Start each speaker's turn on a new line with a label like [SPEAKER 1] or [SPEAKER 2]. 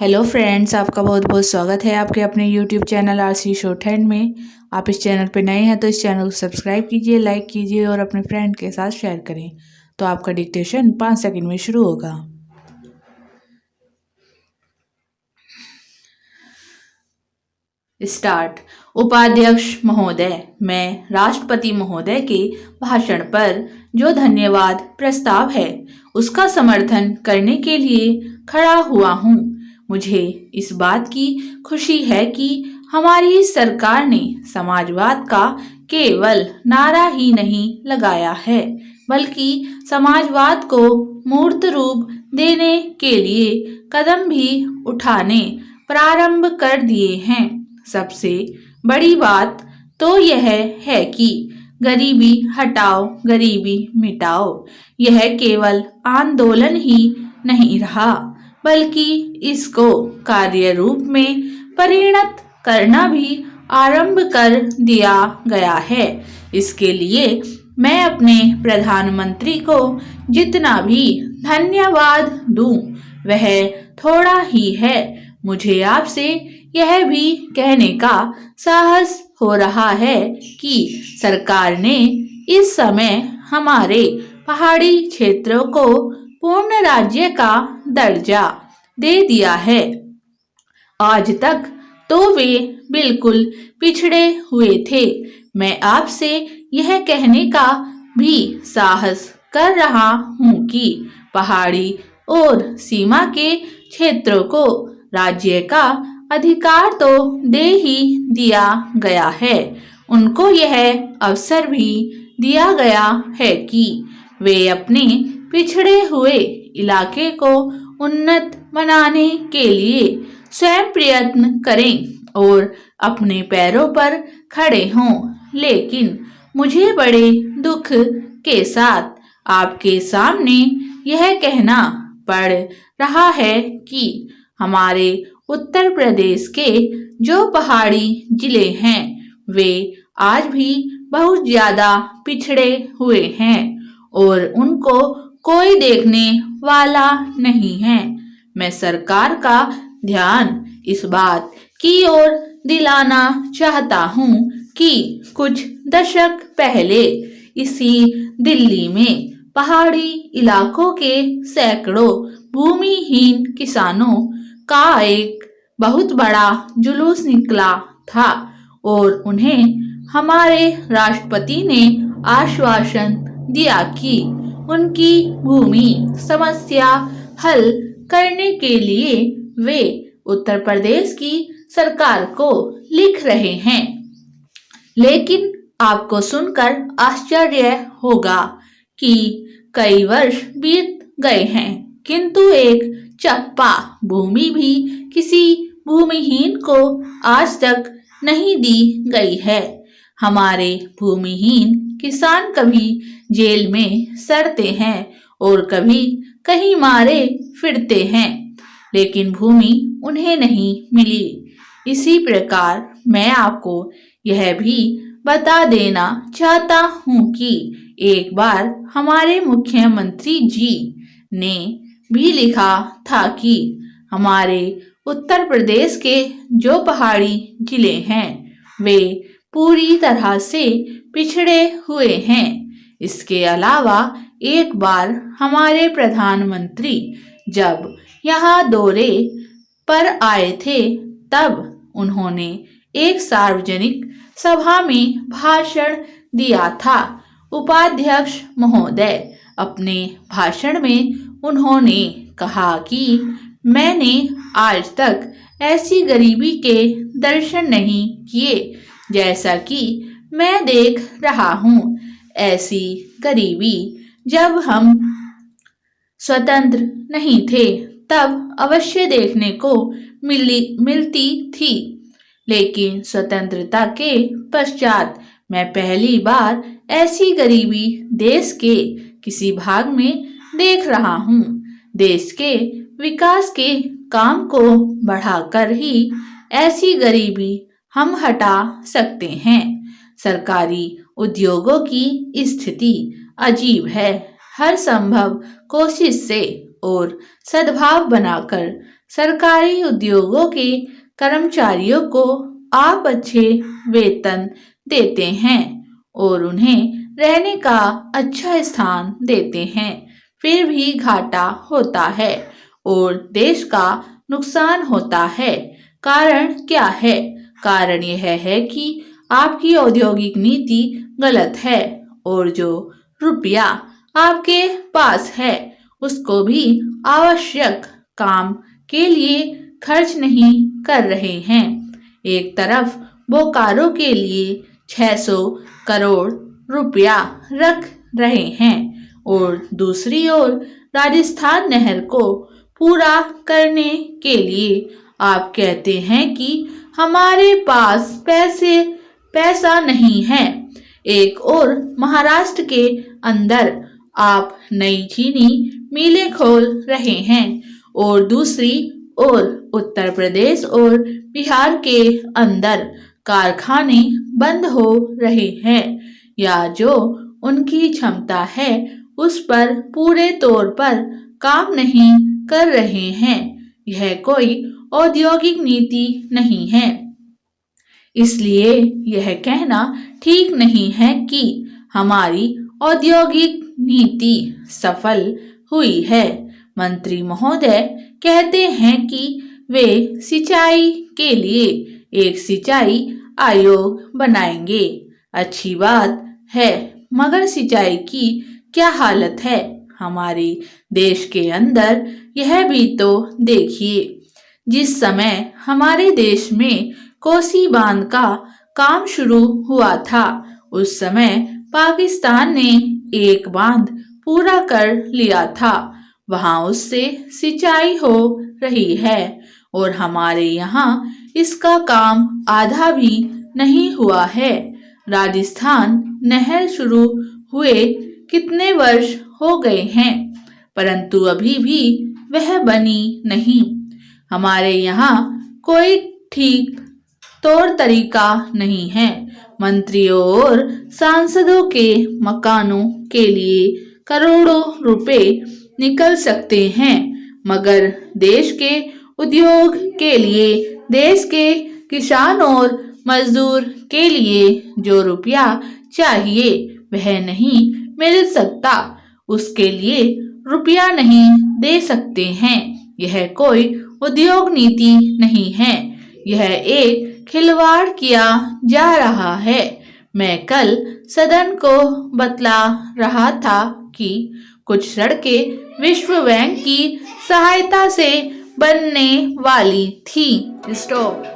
[SPEAKER 1] Hello friends, आपका बहुत बहुत स्वागत है आपके अपने यूट्यूब चैनल आरसी शॉर्टहैंड में। आप इस चैनल पर नए हैं तो इस चैनल को सब्सक्राइब कीजिए, लाइक कीजिए और अपने फ्रेंड के साथ शेयर करें। तो आपका डिक्टेशन 5 सेकंड में शुरू होगा। स्टार्ट। उपाध्यक्ष महोदय, मैं राष्ट्रपति महोदय के भाषण पर जो धन्यवाद प्रस्ताव है उसका समर्थन करने के लिए खड़ा हुआ हूँ। मुझे इस बात की खुशी है कि हमारी सरकार ने समाजवाद का केवल नारा ही नहीं लगाया है, बल्कि समाजवाद को मूर्त रूप देने के लिए कदम भी उठाने प्रारंभ कर दिए हैं। सबसे बड़ी बात तो यह है कि गरीबी हटाओ गरीबी मिटाओ यह केवल आंदोलन ही नहीं रहा, बल्कि इसको कार्य रूप में परिणत करना भी आरंभ कर दिया गया है। इसके लिए मैं अपने प्रधानमंत्री को जितना भी धन्यवाद दूं वह थोड़ा ही है। मुझे आपसे यह भी कहने का साहस हो रहा है कि सरकार ने इस समय हमारे पहाड़ी क्षेत्रों को पूर्ण राज्य का दर्जा दे दिया है। आज तक तो वे बिल्कुल पिछड़े हुए थे। मैं आपसे यह कहने का भी साहस कर रहा हूँ कि पहाड़ी और सीमा के क्षेत्रों को राज्य का अधिकार तो दे ही दिया गया है, उनको यह अवसर भी दिया गया है कि वे अपने पिछड़े हुए इलाके को उन्नत बनाने के लिए स्वयं प्रयत्न करें और अपने पैरों पर खड़े हों। लेकिन मुझे बड़े दुख के साथ आपके सामने यह कहना पड़ रहा है कि हमारे उत्तर प्रदेश के जो पहाड़ी जिले हैं वे आज भी बहुत ज्यादा पिछड़े हुए हैं और उनको कोई देखने वाला नहीं है। मैं सरकार का ध्यान इस बात की ओर दिलाना चाहता हूँ कि कुछ दशक पहले इसी दिल्ली में पहाड़ी इलाकों के सैकड़ों भूमिहीन किसानों का एक बहुत बड़ा जुलूस निकला था और उन्हें हमारे राष्ट्रपति ने आश्वासन दिया कि उनकी भूमि समस्या हल करने के लिए वे उत्तर प्रदेश की सरकार को लिख रहे हैं। लेकिन आपको सुनकर आश्चर्य होगा कि कई वर्ष बीत गए हैं, किंतु एक चप्पा भूमि भी किसी भूमिहीन को आज तक नहीं दी गई है। हमारे भूमिहीन किसान कभी जेल में सड़ते हैं और कभी कहीं मारे फिरते हैं, लेकिन भूमि उन्हें नहीं मिली। इसी प्रकार मैं आपको यह भी बता देना चाहता हूँ कि एक बार हमारे मुख्यमंत्री जी ने भी लिखा था कि हमारे उत्तर प्रदेश के जो पहाड़ी जिले हैं वे पूरी तरह से पिछड़े हुए हैं। इसके अलावा एक बार हमारे प्रधानमंत्री जब यहाँ दौरे पर आए थे तब उन्होंने एक सार्वजनिक सभा में भाषण दिया था। उपाध्यक्ष महोदय, अपने भाषण में उन्होंने कहा कि मैंने आज तक ऐसी गरीबी के दर्शन नहीं किए जैसा कि मैं देख रहा हूँ। ऐसी गरीबी जब हम स्वतंत्र नहीं थे तब अवश्य देखने को मिलती थी, लेकिन स्वतंत्रता के पश्चात मैं पहली बार ऐसी गरीबी देश के किसी भाग में देख रहा हूँ। देश के विकास के काम को बढ़ाकर ही ऐसी गरीबी हम हटा सकते हैं। सरकारी उद्योगों की स्थिति अजीब है। हर संभव कोशिश से और सद्भाव बनाकर सरकारी उद्योगों के कर्मचारियों को आप अच्छे वेतन देते हैं और उन्हें रहने का अच्छा स्थान देते हैं, फिर भी घाटा होता है और देश का नुकसान होता है। कारण क्या है? कारण यह है कि आपकी औद्योगिक नीति गलत है और जो रुपया आपके पास है उसको भी आवश्यक काम के लिए खर्च नहीं कर रहे हैं। एक तरफ बोकारो के लिए 600 करोड़ रुपया रख रहे हैं और दूसरी ओर राजस्थान नहर को पूरा करने के लिए आप कहते हैं कि हमारे पास पैसा नहीं है। एक और महाराष्ट्र के अंदर आप नई चीनी मिलें खोल रहे हैं और दूसरी ओर उत्तर प्रदेश और बिहार के अंदर कारखाने बंद हो रहे हैं या जो उनकी क्षमता है उस पर पूरे तौर पर काम नहीं कर रहे हैं। यह कोई औद्योगिक नीति नहीं है। इसलिए यह कहना ठीक नहीं है कि हमारी औद्योगिक नीति सफल हुई है। मंत्री महोदय कहते हैं कि वे सिंचाई के लिए एक सिंचाई आयोग बनाएंगे। अच्छी बात है, मगर सिंचाई की क्या हालत है हमारे देश के अंदर, यह भी तो देखिए। जिस समय हमारे देश में कोसी बांध का काम शुरू हुआ था उस समय पाकिस्तान ने एक बांध पूरा कर लिया था, वहां उससे सिंचाई हो रही है और हमारे यहाँ इसका काम आधा भी नहीं हुआ है। राजस्थान नहर शुरू हुए कितने वर्ष हो गए हैं परंतु अभी भी वह बनी नहीं। हमारे यहाँ कोई ठीक तौर तरीका नहीं है। मंत्रियों और सांसदों के मकानों के लिए करोड़ों रुपए निकल सकते हैं मगर देश के उद्योग के लिए, देश के किसान और मजदूर के लिए जो रुपया चाहिए वह नहीं मिल सकता। उसके लिए रुपया नहीं दे सकते हैं। यह कोई उद्योग नीति नहीं है, यह एक खिलवाड़ किया जा रहा है। मैं कल सदन को बतला रहा था कि कुछ सड़कें विश्व बैंक की सहायता से बनने वाली थी। स्टॉप।